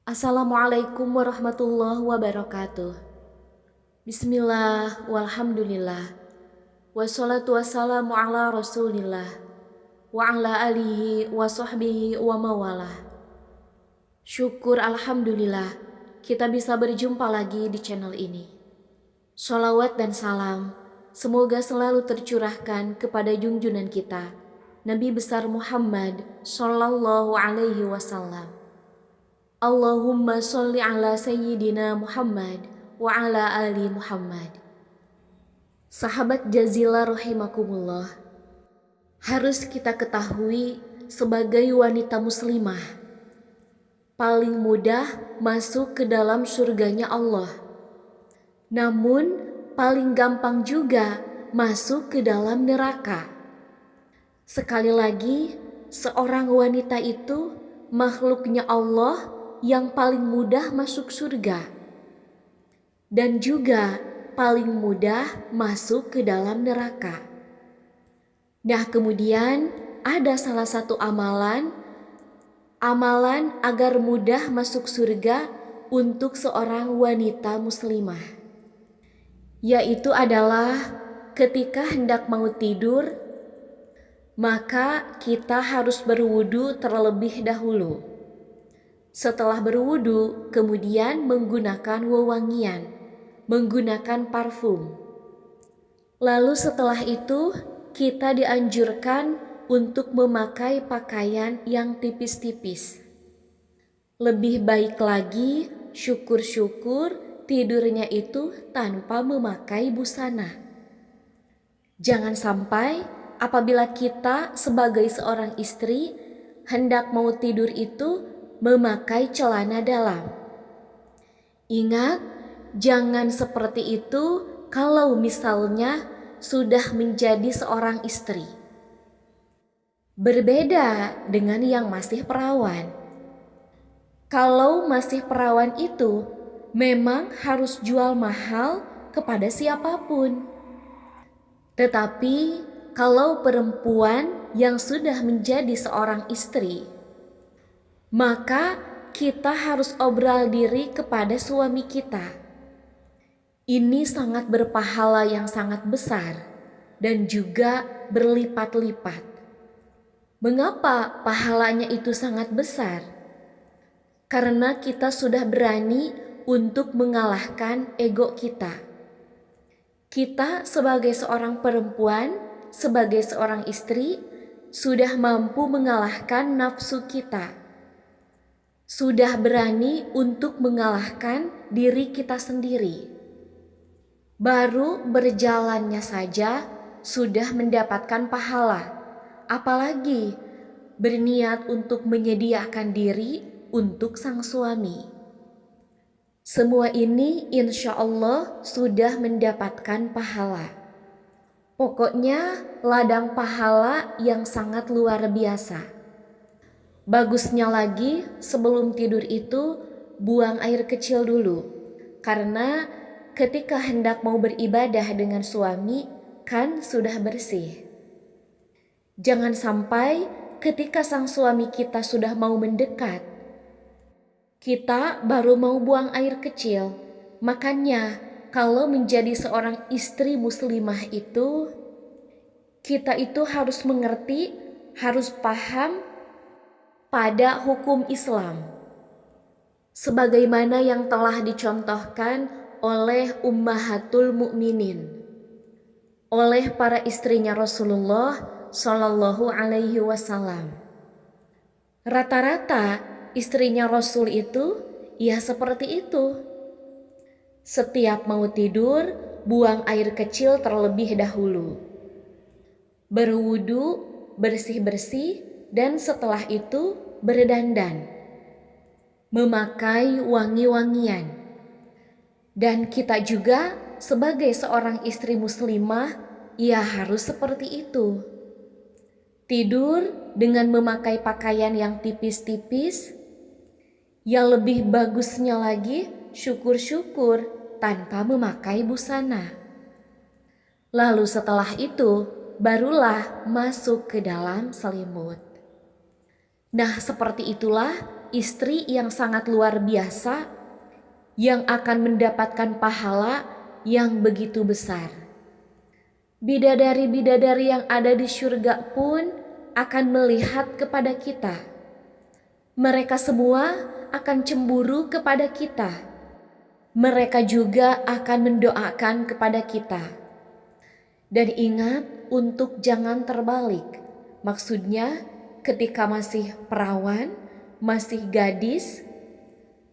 Assalamualaikum warahmatullahi wabarakatuh. Bismillah, walhamdulillah, wassalatu wassalamu ala rasulillah, wa ala alihi wa sahbihi wa mawalah. Syukur alhamdulillah kita bisa berjumpa lagi di channel ini. Sholawat dan salam semoga selalu tercurahkan kepada junjungan kita, Nabi besar Muhammad sallallahu alaihi wasallam. Allahumma sholli ala sayyidina Muhammad wa ala ali Muhammad. Sahabat Jazilah rahimakumullah, harus kita ketahui sebagai wanita muslimah, paling mudah masuk ke dalam surganya Allah. Namun paling gampang juga masuk ke dalam neraka. Sekali lagi, seorang wanita itu makhluknya Allah yang paling mudah masuk surga dan juga paling mudah masuk ke dalam neraka. Nah, kemudian ada salah satu amalan agar mudah masuk surga untuk seorang wanita muslimah, yaitu adalah ketika hendak mau tidur, maka kita harus berwudu terlebih dahulu. Setelah berwudu, kemudian menggunakan wewangian, menggunakan parfum. Lalu setelah itu, kita dianjurkan untuk memakai pakaian yang tipis-tipis. Lebih baik lagi, syukur-syukur tidurnya itu tanpa memakai busana. Jangan sampai apabila kita sebagai seorang istri hendak mau tidur itu memakai celana dalam. Ingat, jangan seperti itu kalau misalnya sudah menjadi seorang istri. Berbeda dengan yang masih perawan. Kalau masih perawan itu memang harus jual mahal kepada siapapun. Tetapi kalau perempuan yang sudah menjadi seorang istri, maka kita harus obral diri kepada suami kita. Ini sangat berpahala yang sangat besar dan juga berlipat-lipat. Mengapa pahalanya itu sangat besar? Karena kita sudah berani untuk mengalahkan ego kita. Kita sebagai seorang perempuan, sebagai seorang istri, sudah mampu mengalahkan nafsu kita. Sudah berani untuk mengalahkan diri kita sendiri. Baru berjalannya saja sudah mendapatkan pahala, apalagi berniat untuk menyediakan diri untuk sang suami. Semua ini insya Allah sudah mendapatkan pahala. Pokoknya ladang pahala yang sangat luar biasa. Bagusnya lagi sebelum tidur itu buang air kecil dulu, karena ketika hendak mau beribadah dengan suami kan sudah bersih. Jangan sampai ketika sang suami kita sudah mau mendekat, kita baru mau buang air kecil. Makanya kalau menjadi seorang istri muslimah itu, kita itu harus mengerti, harus paham pada hukum Islam, sebagaimana yang telah dicontohkan oleh Ummahatul Mukminin, oleh para istrinya Rasulullah Shallallahu Alaihi Wasallam. Rata-rata istrinya Rasul itu ya seperti itu. Setiap mau tidur, buang air kecil terlebih dahulu, berwudu, bersih-bersih, dan setelah itu berdandan, memakai wangi-wangian. Dan kita juga sebagai seorang istri muslimah, ya harus seperti itu. Tidur dengan memakai pakaian yang tipis-tipis. Yang lebih bagusnya lagi, syukur-syukur tanpa memakai busana. Lalu setelah itu barulah masuk ke dalam selimut. Nah, seperti itulah istri yang sangat luar biasa yang akan mendapatkan pahala yang begitu besar. Bidadari-bidadari yang ada di surga pun akan melihat kepada kita. Mereka semua akan cemburu kepada kita. Mereka juga akan mendoakan kepada kita. Dan ingat untuk jangan terbalik. Maksudnya ketika masih perawan, masih gadis,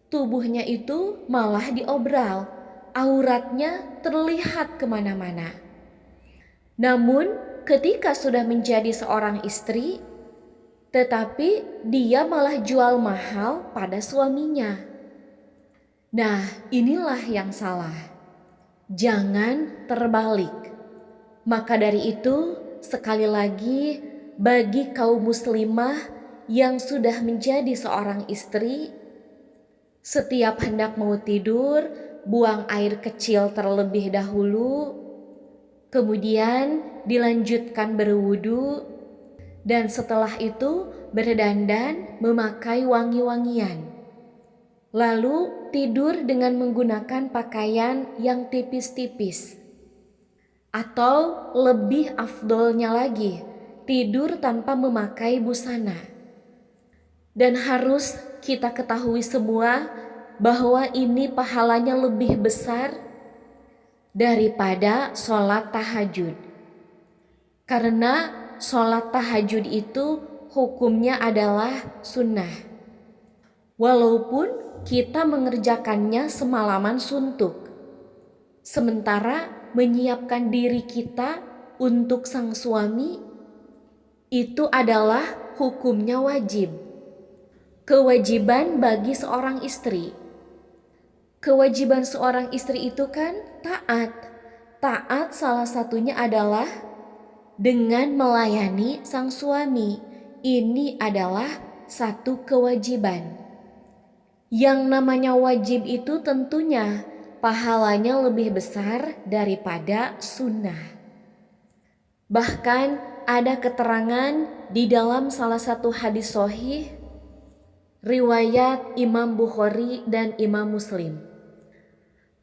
tubuhnya itu malah diobral, auratnya terlihat kemana-mana. Namun ketika sudah menjadi seorang istri, tetapi dia malah jual mahal pada suaminya. Nah, inilah yang salah. Jangan terbalik. Maka dari itu, sekali lagi bagi kaum muslimah yang sudah menjadi seorang istri, setiap hendak mau tidur, buang air kecil terlebih dahulu, kemudian dilanjutkan berwudu, dan setelah itu berdandan memakai wangi-wangian. Lalu tidur dengan menggunakan pakaian yang tipis-tipis. Atau lebih afdolnya lagi, tidur tanpa memakai busana. Dan harus kita ketahui semua bahwa ini pahalanya lebih besar daripada sholat tahajud. Karena sholat tahajud itu hukumnya adalah sunnah. Walaupun kita mengerjakannya semalaman suntuk, sementara menyiapkan diri kita untuk sang suami itu adalah hukumnya wajib. Kewajiban bagi seorang istri. Kewajiban seorang istri itu kan taat. Taat salah satunya adalah dengan melayani sang suami. Ini adalah satu kewajiban. Yang namanya wajib itu tentunya pahalanya lebih besar daripada sunnah. Bahkan ada keterangan di dalam salah satu hadis sahih riwayat Imam Bukhari dan Imam Muslim.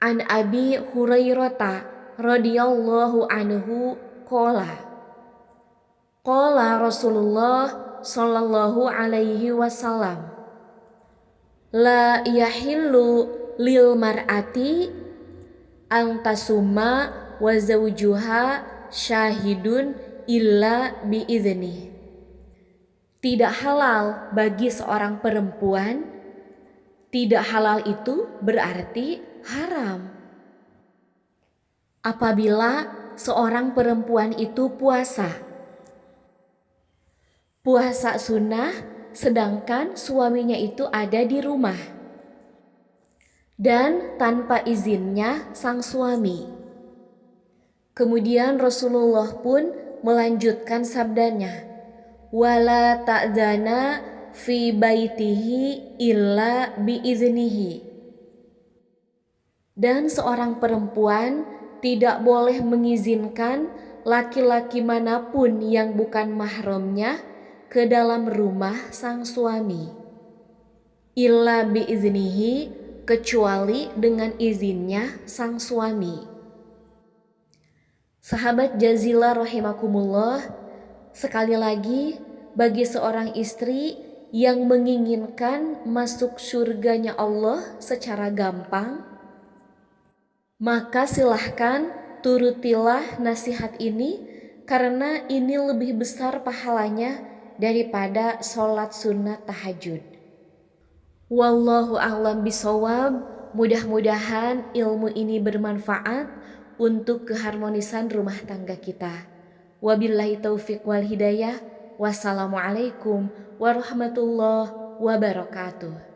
An Abi Hurairah radhiyallahu anhu qala Rasulullah sallallahu alaihi wasallam, la yahillu lil mar'ati an tasumma wa zawjuha syahidun illa biidznih. Tidak halal bagi seorang perempuan. Tidak halal itu berarti haram. Apabila seorang perempuan itu puasa sunnah, sedangkan suaminya itu ada di rumah dan tanpa izinnya sang suami. Kemudian Rasulullah pun melanjutkan sabdanya, wala ta'zana fi baitihi illa biiznihi. Dan seorang perempuan tidak boleh mengizinkan laki-laki manapun yang bukan mahramnya ke dalam rumah sang suami. Illa biiznihi, kecuali dengan izinnya sang suami. Sahabat Jazilah rahimakumullah, sekali lagi bagi seorang istri yang menginginkan masuk surganya Allah secara gampang, maka silahkan turutilah nasihat ini, karena ini lebih besar pahalanya daripada sholat sunnah tahajud. Wallahu a'lam bishawab. Mudah-mudahan ilmu ini bermanfaat untuk keharmonisan rumah tangga kita. Wabillahi taufiq wal hidayah. Wassalamualaikum warahmatullahi wabarakatuh.